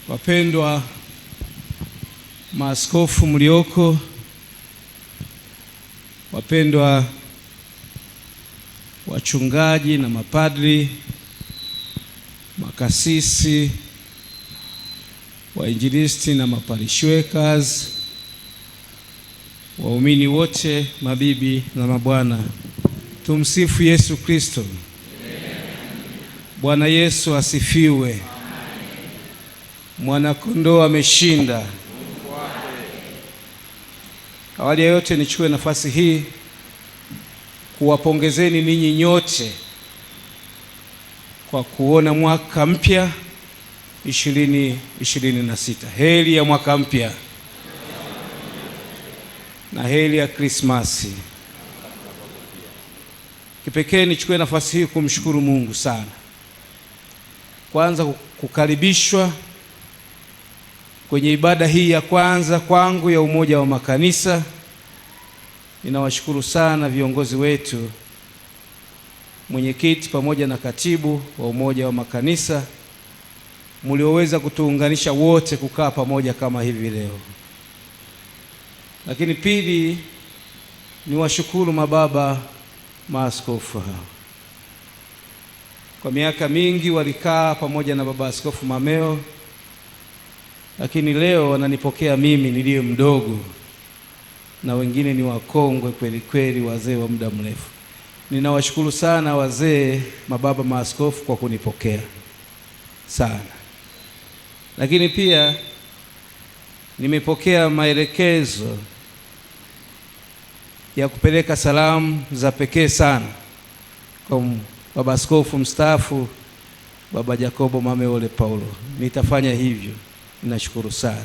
Wapendwa maaskofu mlioko, wapendwa wachungaji na mapadri, makasisi, wainjilisti na maparishwekers, waumini wote, mabibi na mabwana, tumsifu Yesu Kristo. Bwana Yesu asifiwe. Mwanakondoo ameshinda. Awali ya yote nichukue nafasi hii kuwapongezeni ninyi nyote kwa kuona mwaka mpya 2026. Heri ya mwaka mpya na heri ya Krismasi. Kipekee nichukue nafasi hii kumshukuru Mungu sana. Kwanza kukaribishwa kwenye ibada hii ya kwanza kwangu ya Umoja wa Makanisa. Ninawashukuru sana viongozi wetu, mwenyekiti pamoja na katibu wa Umoja wa Makanisa, mlioweza kutuunganisha wote kukaa pamoja kama hivi leo. Lakini pili, niwashukuru mababa maaskofu hao. Kwa miaka mingi walikaa pamoja na baba Askofu Mameo, lakini leo wananipokea mimi niliye mdogo, na wengine ni wakongwe kweli kweli, wazee wa muda mrefu. Ninawashukuru sana wazee, mababa maaskofu, kwa kunipokea sana. Lakini pia nimepokea maelekezo ya kupeleka salamu za pekee sana kwa baba askofu mstaafu, baba Jacobo Mameo Ole Paulo. Nitafanya hivyo. Ninashukuru sana.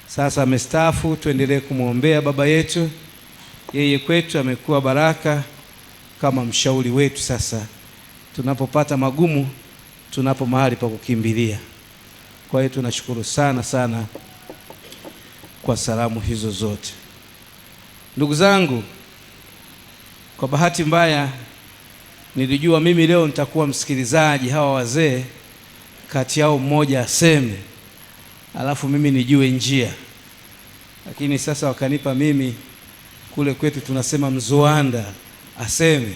Sasa amestaafu, tuendelee kumwombea baba yetu. Yeye kwetu amekuwa baraka kama mshauri wetu. Sasa tunapopata magumu, tunapo mahali pa kukimbilia. Kwa hiyo tunashukuru sana sana kwa salamu hizo zote. Ndugu zangu, kwa bahati mbaya nilijua mimi leo nitakuwa msikilizaji, hawa wazee kati yao mmoja aseme alafu mimi nijue njia. Lakini sasa wakanipa mimi, kule kwetu tunasema mzoanda, aseme.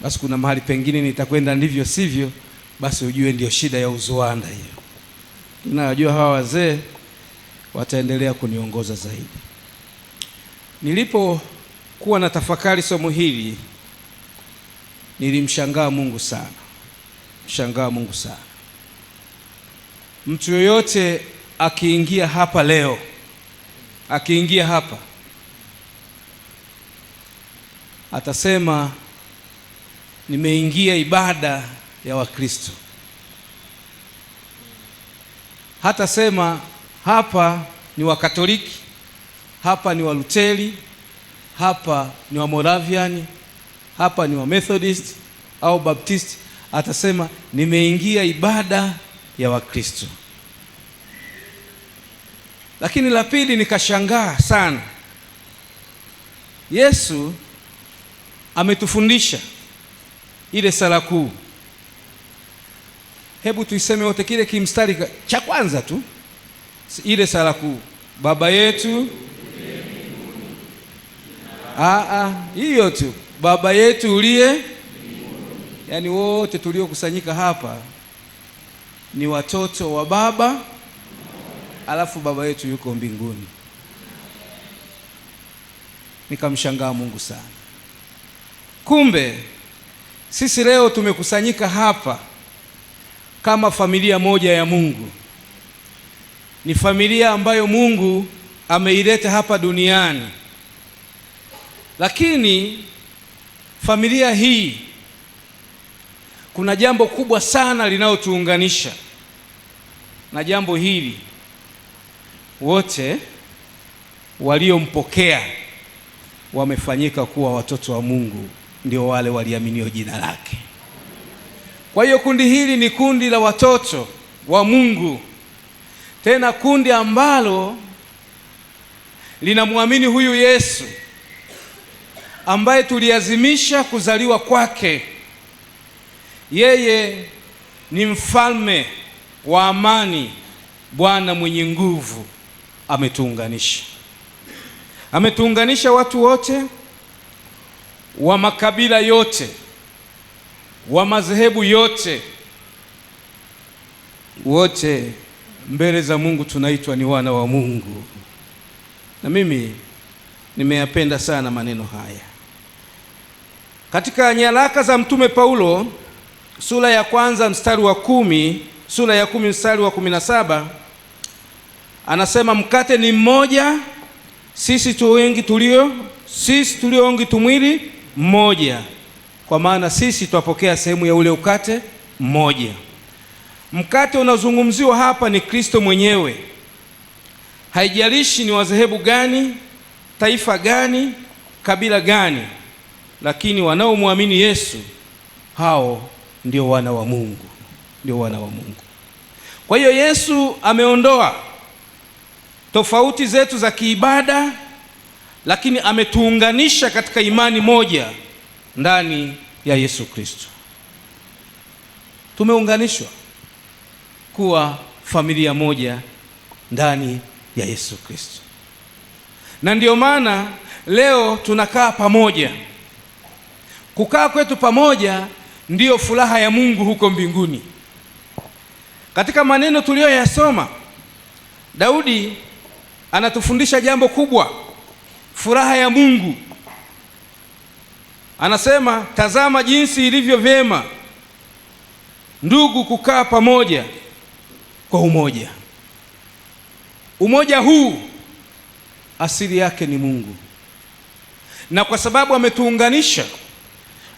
Basi kuna mahali pengine nitakwenda ndivyo sivyo, basi ujue ndio shida ya uzoanda hiyo. Ninajua hawa wazee wataendelea kuniongoza zaidi. Nilipokuwa na tafakari somo hili, nilimshangaa Mungu sana. Mshangaa Mungu sana. Mtu yoyote akiingia hapa leo, akiingia hapa atasema nimeingia ibada ya Wakristo. Hata sema hapa ni Wakatoliki, hapa ni Waluteri, hapa ni wa Moravian, hapa ni wa Methodist au Baptist. Atasema nimeingia ibada ya Wakristo. Lakini la pili, nikashangaa sana. Yesu ametufundisha ile sala kuu. Hebu tuiseme wote kile kimstari cha kwanza tu, ile sala kuu: Baba yetu. Hiyo tu, Baba yetu uliye. Yaani wote tuliokusanyika hapa ni watoto wa Baba, alafu Baba yetu yuko mbinguni. Nikamshangaa Mungu sana. Kumbe sisi leo tumekusanyika hapa kama familia moja ya Mungu. Ni familia ambayo Mungu ameileta hapa duniani. Lakini familia hii kuna jambo kubwa sana linalotuunganisha. Na jambo hili, wote waliompokea wamefanyika kuwa watoto wa Mungu, ndio wale waliaminio jina lake. Kwa hiyo kundi hili ni kundi la watoto wa Mungu, tena kundi ambalo linamwamini huyu Yesu ambaye tuliazimisha kuzaliwa kwake. Yeye ni mfalme wa amani, Bwana mwenye nguvu ametuunganisha. Ametuunganisha watu wote wa makabila yote, wa madhehebu yote. Wote mbele za Mungu tunaitwa ni wana wa Mungu. Na mimi nimeyapenda sana maneno haya. Katika nyaraka za Mtume Paulo sura ya 1 mstari wa 10, sura ya 10 mstari wa 17, anasema mkate ni mmoja, sisi tulio wengi tu mwili mmoja, kwa maana sisi twapokea sehemu ya ule ukate mmoja. Mkate unazungumziwa hapa ni Kristo mwenyewe. Haijalishi ni wadhehebu gani, taifa gani, kabila gani, lakini wanaomwamini Yesu, hao ndio wana wa Mungu, ndio wana wa Mungu. Kwa hiyo Yesu ameondoa tofauti zetu za kiibada, lakini ametuunganisha katika imani moja ndani ya Yesu Kristo. Tumeunganishwa kuwa familia moja ndani ya Yesu Kristo. Na ndio maana leo tunakaa pamoja. Kukaa kwetu pamoja ndiyo furaha ya Mungu huko mbinguni. Katika maneno tuliyoyasoma, Daudi anatufundisha jambo kubwa, furaha ya Mungu. Anasema, tazama jinsi ilivyo vyema ndugu kukaa pamoja kwa umoja. Umoja huu asili yake ni Mungu, na kwa sababu ametuunganisha,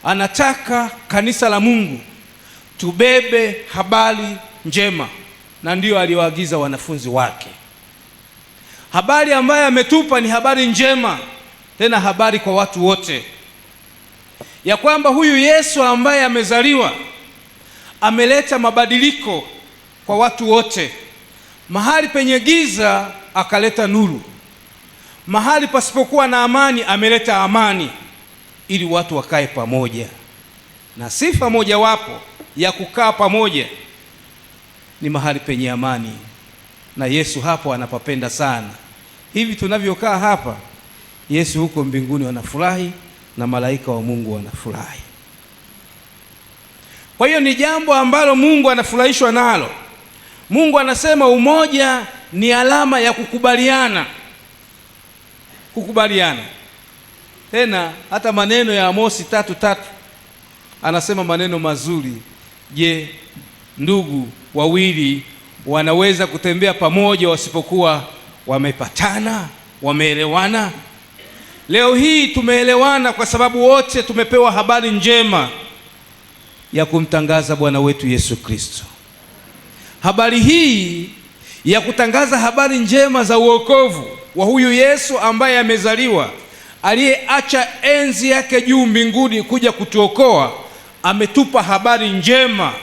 anataka kanisa la Mungu tubebe habari njema, na ndiyo aliyoagiza wanafunzi wake. Habari ambayo ametupa ni habari njema, tena habari kwa watu wote, ya kwamba huyu Yesu ambaye amezaliwa ameleta mabadiliko kwa watu wote. Mahali penye giza akaleta nuru, mahali pasipokuwa na amani ameleta amani, ili watu wakae pamoja. Na sifa mojawapo ya kukaa pamoja ni mahali penye amani, na Yesu hapo anapapenda sana. Hivi tunavyokaa hapa, Yesu huko mbinguni wanafurahi na malaika wa Mungu wanafurahi. Kwa hiyo ni jambo ambalo Mungu anafurahishwa nalo. Mungu anasema umoja ni alama ya kukubaliana. Kukubaliana. Tena hata maneno ya Amosi 3:3 anasema maneno mazuri. Je, ndugu wawili wanaweza kutembea pamoja wasipokuwa wamepatana, wameelewana? Leo hii tumeelewana kwa sababu wote tumepewa habari njema ya kumtangaza Bwana wetu Yesu Kristo. Habari hii ya kutangaza habari njema za uokovu wa huyu Yesu ambaye amezaliwa, aliyeacha enzi yake juu mbinguni kuja kutuokoa, ametupa habari njema.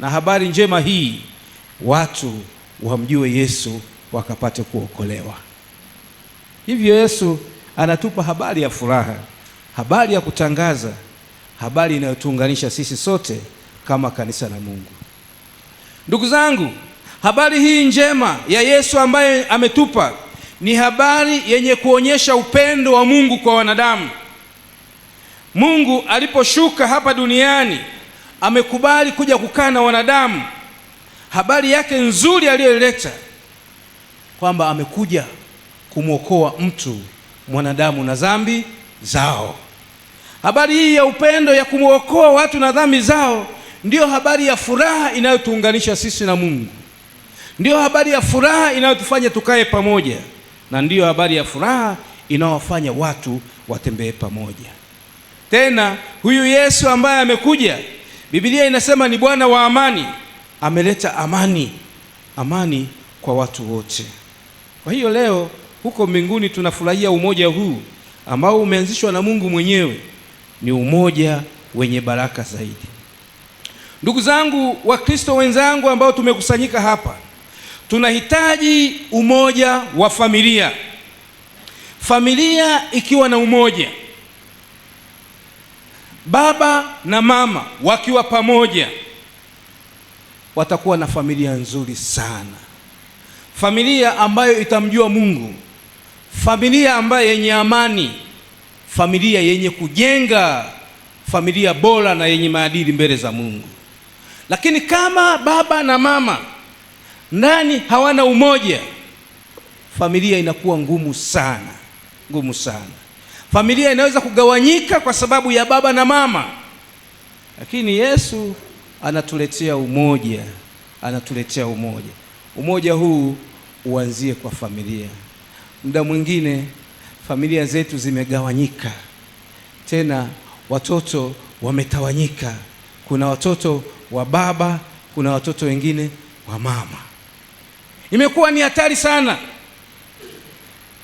Na habari njema hii watu wamjue Yesu wakapate kuokolewa. Hivyo Yesu anatupa habari ya furaha, habari ya kutangaza, habari inayotuunganisha sisi sote kama kanisa la Mungu. Ndugu zangu, habari hii njema ya Yesu ambaye ametupa ni habari yenye kuonyesha upendo wa Mungu kwa wanadamu. Mungu aliposhuka hapa duniani amekubali kuja kukaa na wanadamu. Habari yake nzuri aliyoleta kwamba amekuja kumwokoa mtu mwanadamu na dhambi zao. Habari hii ya upendo ya kumwokoa watu na dhambi zao ndiyo habari ya furaha inayotuunganisha sisi na Mungu. Ndiyo habari ya furaha inayotufanya tukae pamoja, na ndiyo habari ya furaha inayowafanya watu watembee pamoja. Tena huyu Yesu ambaye amekuja, Biblia inasema ni Bwana wa amani, ameleta amani, amani kwa watu wote. Kwa hiyo leo huko mbinguni tunafurahia umoja huu ambao umeanzishwa na Mungu mwenyewe. Ni umoja wenye baraka zaidi. Ndugu zangu wa Kristo wenzangu ambao tumekusanyika hapa, tunahitaji umoja wa familia. Familia ikiwa na umoja, baba na mama wakiwa pamoja, watakuwa na familia nzuri sana. familia ambayo itamjua Mungu, familia ambayo yenye amani, familia yenye kujenga, familia bora na yenye maadili mbele za Mungu. Lakini kama baba na mama ndani hawana umoja, familia inakuwa ngumu sana, ngumu sana. Familia inaweza kugawanyika kwa sababu ya baba na mama, lakini Yesu anatuletea umoja, anatuletea umoja. Umoja huu uanzie kwa familia. Muda mwingine familia zetu zimegawanyika, tena watoto wametawanyika. Kuna watoto wa baba, kuna watoto wengine wa mama. Imekuwa ni hatari sana.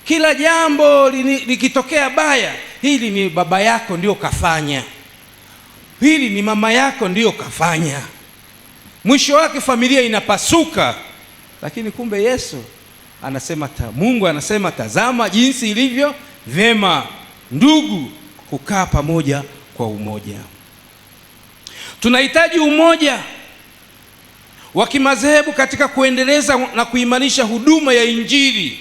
Kila jambo likitokea baya, hili ni baba yako ndio kafanya, hili ni mama yako ndio kafanya. Mwisho wake familia inapasuka. Lakini kumbe Yesu anasema, Mungu anasema, tazama jinsi ilivyo vyema ndugu kukaa pamoja kwa umoja. Tunahitaji umoja wa kimadhehebu katika kuendeleza na kuimarisha huduma ya Injili,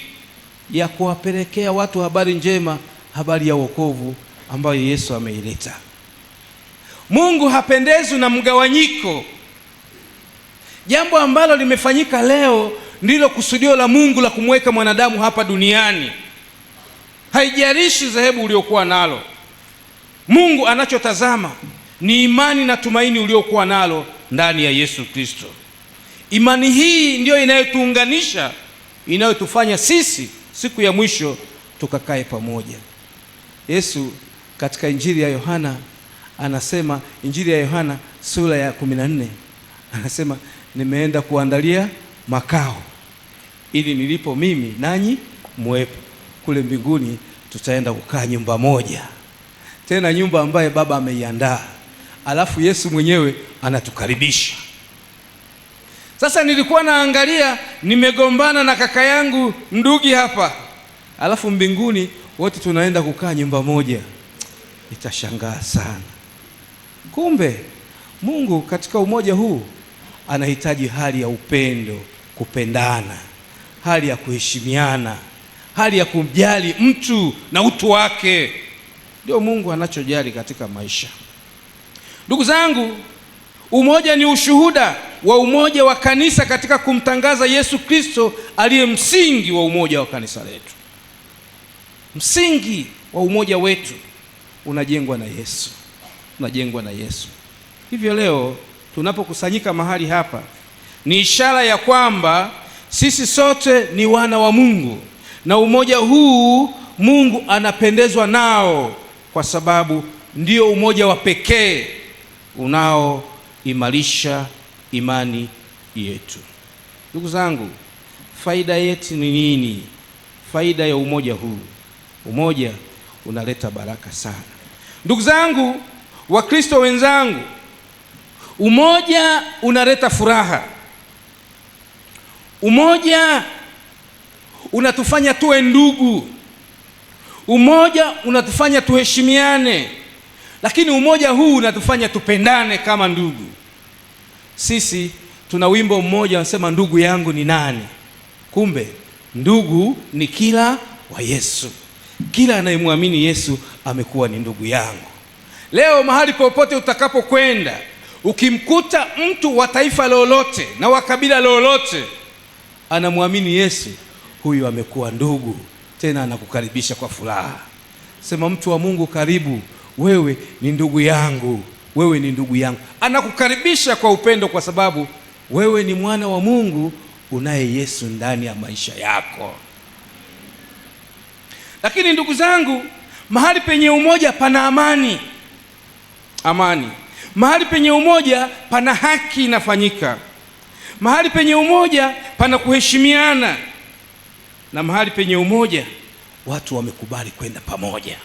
ya kuwapelekea watu habari njema, habari ya wokovu ambayo Yesu ameileta. Mungu hapendezwi na mgawanyiko. Jambo ambalo limefanyika leo ndilo kusudio la Mungu la kumweka mwanadamu hapa duniani. Haijalishi dhehebu uliokuwa nalo, Mungu anachotazama ni imani na tumaini uliokuwa nalo ndani ya Yesu Kristo. Imani hii ndiyo inayotuunganisha, inayotufanya sisi siku ya mwisho tukakae pamoja. Yesu katika Injili ya Yohana anasema, Injili ya Yohana sura ya 14, anasema, nimeenda kuandalia makao ili nilipo mimi nanyi muwepo. Kule mbinguni tutaenda kukaa nyumba moja, tena nyumba ambaye Baba ameiandaa, alafu Yesu mwenyewe anatukaribisha. Sasa nilikuwa naangalia, nimegombana na kaka yangu Ndugi hapa, alafu mbinguni wote tunaenda kukaa nyumba moja. Nitashangaa sana. Kumbe Mungu katika umoja huu anahitaji hali ya upendo, kupendana, hali ya kuheshimiana, hali ya kumjali mtu na utu wake. Ndio Mungu anachojali katika maisha. Ndugu zangu, umoja ni ushuhuda wa umoja wa kanisa katika kumtangaza Yesu Kristo aliye msingi wa umoja wa kanisa letu. Msingi wa umoja wetu unajengwa na Yesu, unajengwa na Yesu. Hivyo leo tunapokusanyika mahali hapa, ni ishara ya kwamba sisi sote ni wana wa Mungu, na umoja huu Mungu anapendezwa nao, kwa sababu ndio umoja wa pekee unaoimarisha imani yetu. Ndugu zangu, faida yetu ni nini? Faida ya umoja huu, umoja unaleta baraka sana. Ndugu zangu, Wakristo wenzangu, umoja unaleta furaha. Umoja unatufanya tuwe ndugu. Umoja unatufanya tuheshimiane. Lakini umoja huu unatufanya tupendane kama ndugu. Sisi tuna wimbo mmoja unasema, ndugu yangu ni nani? Kumbe ndugu ni kila wa Yesu. Kila anayemwamini Yesu amekuwa ni ndugu yangu. Leo mahali popote utakapokwenda, ukimkuta mtu wa taifa lolote na wa kabila lolote anamwamini Yesu, huyu amekuwa ndugu, tena anakukaribisha kwa furaha. Sema, mtu wa Mungu, karibu, wewe ni ndugu yangu, wewe ni ndugu yangu. Anakukaribisha kwa upendo, kwa sababu wewe ni mwana wa Mungu, unaye Yesu ndani ya maisha yako. Lakini ndugu zangu, mahali penye umoja pana amani. Amani. Mahali penye umoja pana haki inafanyika. Mahali penye umoja pana kuheshimiana. Na mahali penye umoja watu wamekubali kwenda pamoja.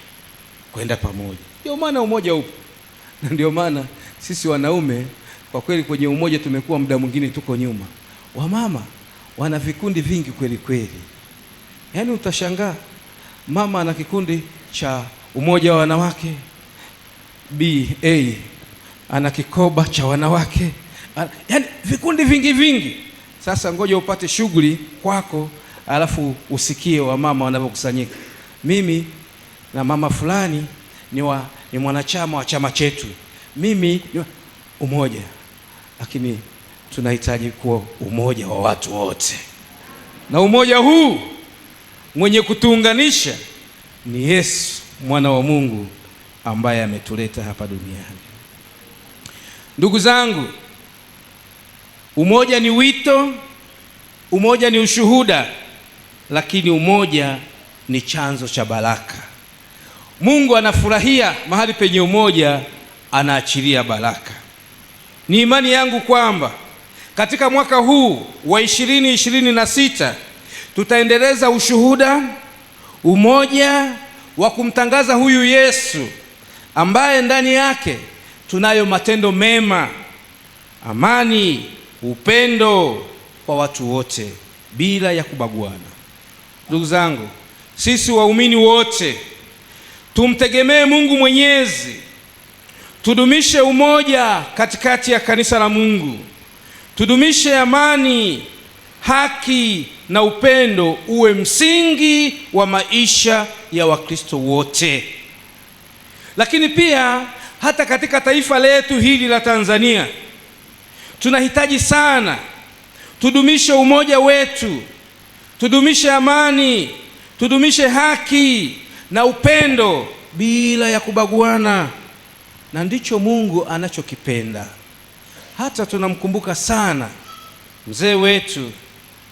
Kwenda pamoja. Ndio maana umoja upo. Na ndio maana sisi wanaume kwa kweli kwenye umoja tumekuwa muda mwingine tuko nyuma. Wamama wana vikundi vingi kweli kweli. Yaani utashangaa, mama ana kikundi cha umoja wa wanawake, BA ana kikoba cha wanawake, yaani vikundi vingi vingi. Sasa ngoja upate shughuli kwako, alafu usikie wamama wanavyokusanyika. Mimi na mama fulani ni mwanachama wa chama chetu, mimi umoja. Lakini tunahitaji kuwa umoja wa watu wote, na umoja huu mwenye kutuunganisha ni Yesu mwana wa Mungu ambaye ametuleta hapa duniani. Ndugu zangu, umoja ni wito, umoja ni ushuhuda, lakini umoja ni chanzo cha baraka. Mungu anafurahia mahali penye umoja, anaachilia baraka. Ni imani yangu kwamba katika mwaka huu wa 2026 tutaendeleza ushuhuda, umoja wa kumtangaza huyu Yesu ambaye ndani yake tunayo matendo mema, amani, upendo kwa watu wote bila ya kubaguana. Ndugu zangu, sisi waumini wote tumtegemee Mungu Mwenyezi, tudumishe umoja katikati ya kanisa la Mungu, tudumishe amani, haki na upendo uwe msingi wa maisha ya Wakristo wote. Lakini pia hata katika taifa letu hili la Tanzania tunahitaji sana tudumishe umoja wetu, tudumishe amani, tudumishe haki na upendo bila ya kubaguana, na ndicho Mungu anachokipenda. Hata tunamkumbuka sana mzee wetu,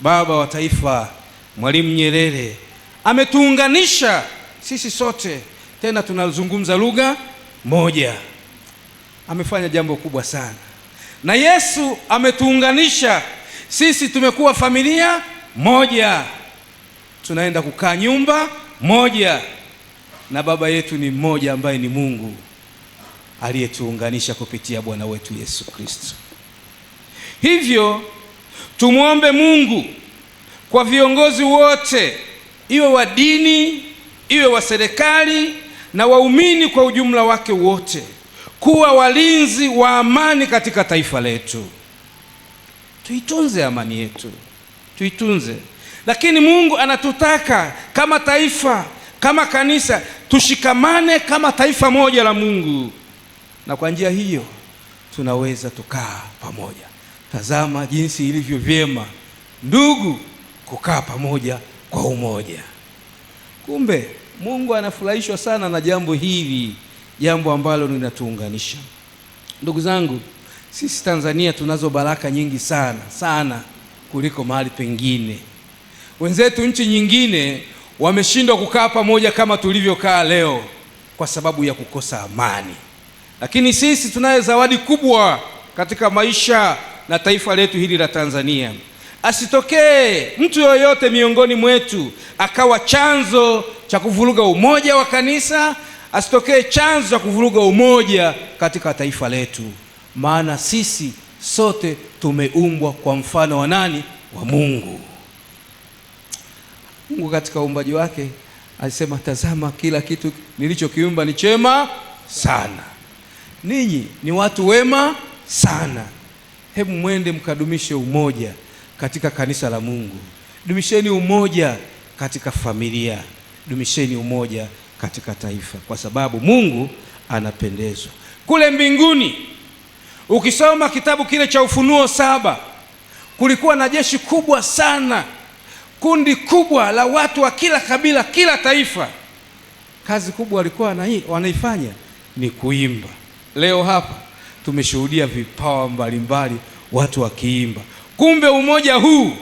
baba wa taifa, Mwalimu Nyerere. Ametuunganisha sisi sote, tena tunazungumza lugha moja. Amefanya jambo kubwa sana. Na Yesu ametuunganisha sisi, tumekuwa familia moja, tunaenda kukaa nyumba moja, na baba yetu ni mmoja ambaye ni Mungu aliyetuunganisha kupitia Bwana wetu Yesu Kristo. Hivyo tumwombe Mungu kwa viongozi wote, iwe wa dini, iwe wa serikali na waumini kwa ujumla wake wote, kuwa walinzi wa amani katika taifa letu. Tuitunze amani yetu, tuitunze. Lakini Mungu anatutaka kama taifa, kama kanisa, tushikamane kama taifa moja la Mungu, na kwa njia hiyo tunaweza tukaa pamoja. Tazama jinsi ilivyo vyema ndugu kukaa pamoja kwa umoja. Kumbe Mungu anafurahishwa sana na jambo hili, jambo ambalo linatuunganisha. Ndugu zangu, sisi Tanzania tunazo baraka nyingi sana sana kuliko mahali pengine. Wenzetu nchi nyingine wameshindwa kukaa pamoja kama tulivyokaa leo kwa sababu ya kukosa amani. Lakini sisi tunayo zawadi kubwa katika maisha na taifa letu hili la Tanzania. Asitokee mtu yoyote miongoni mwetu akawa chanzo cha kuvuruga umoja wa kanisa, asitokee chanzo cha kuvuruga umoja katika taifa letu. Maana sisi sote tumeumbwa kwa mfano wa nani? Wa Mungu. Mungu katika uumbaji wake alisema, tazama kila kitu nilichokiumba ni chema sana. Ninyi ni watu wema sana. Hebu mwende mkadumishe umoja katika kanisa la Mungu. Dumisheni umoja katika familia, dumisheni umoja katika taifa, kwa sababu Mungu anapendezwa. Kule mbinguni, ukisoma kitabu kile cha Ufunuo 7, kulikuwa na jeshi kubwa sana, kundi kubwa la watu wa kila kabila, kila taifa. Kazi kubwa walikuwa wanaifanya ni kuimba. Leo hapa tumeshuhudia vipawa mbalimbali, watu wakiimba. Kumbe umoja huu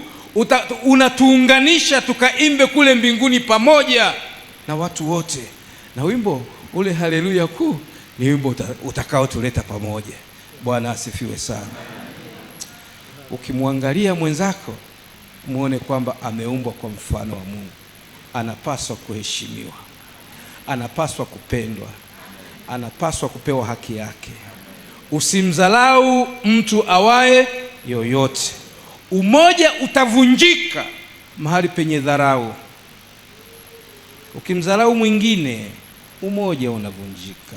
unatuunganisha tukaimbe kule mbinguni pamoja na watu wote. Na wimbo ule haleluya kuu ni wimbo utakao tuleta pamoja. Bwana asifiwe sana. Ukimwangalia mwenzako, muone kwamba ameumbwa kwa mfano wa Mungu. Anapaswa kuheshimiwa, anapaswa kupendwa, anapaswa kupewa haki yake. Usimdharau mtu awaye yoyote. Umoja utavunjika mahali penye dharau. Ukimdharau mwingine, umoja unavunjika.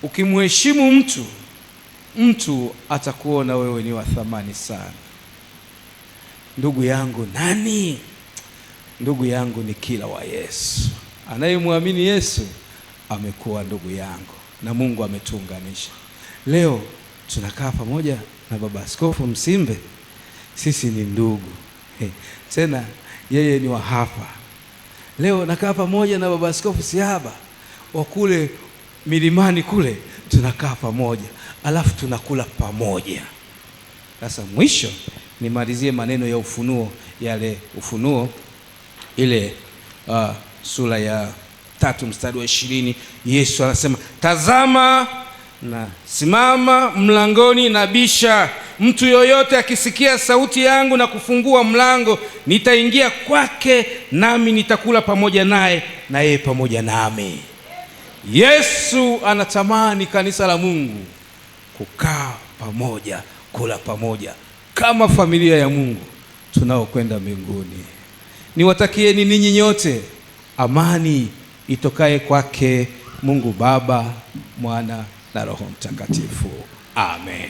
Ukimheshimu mtu atakuona wewe ni wa thamani sana. ndugu yangu nani? Ndugu yangu ni kila wa Yesu. Anayemwamini Yesu amekuwa ndugu yangu, na Mungu ametuunganisha. Leo tunakaa pamoja na Baba Askofu Msimbe, sisi ni ndugu. Tena yeye ni wa hapa. Leo nakaa pamoja na Baba Askofu Siaba wa kule milimani kule, tunakaa pamoja, alafu tunakula pamoja. Sasa mwisho nimalizie maneno ya Ufunuo, yale Ufunuo ile sura ya 3 mstari wa 20. Yesu anasema, tazama na simama mlangoni na bisha, mtu yoyote akisikia sauti yangu na kufungua mlango, nitaingia kwake, nami nitakula pamoja naye na yeye pamoja nami. Yesu anatamani kanisa la Mungu kukaa pamoja, kula pamoja kama familia ya Mungu tunaokwenda mbinguni. Niwatakieni ninyi nyote amani itokaye kwake Mungu Baba, Mwana na Roho Mtakatifu. Amen.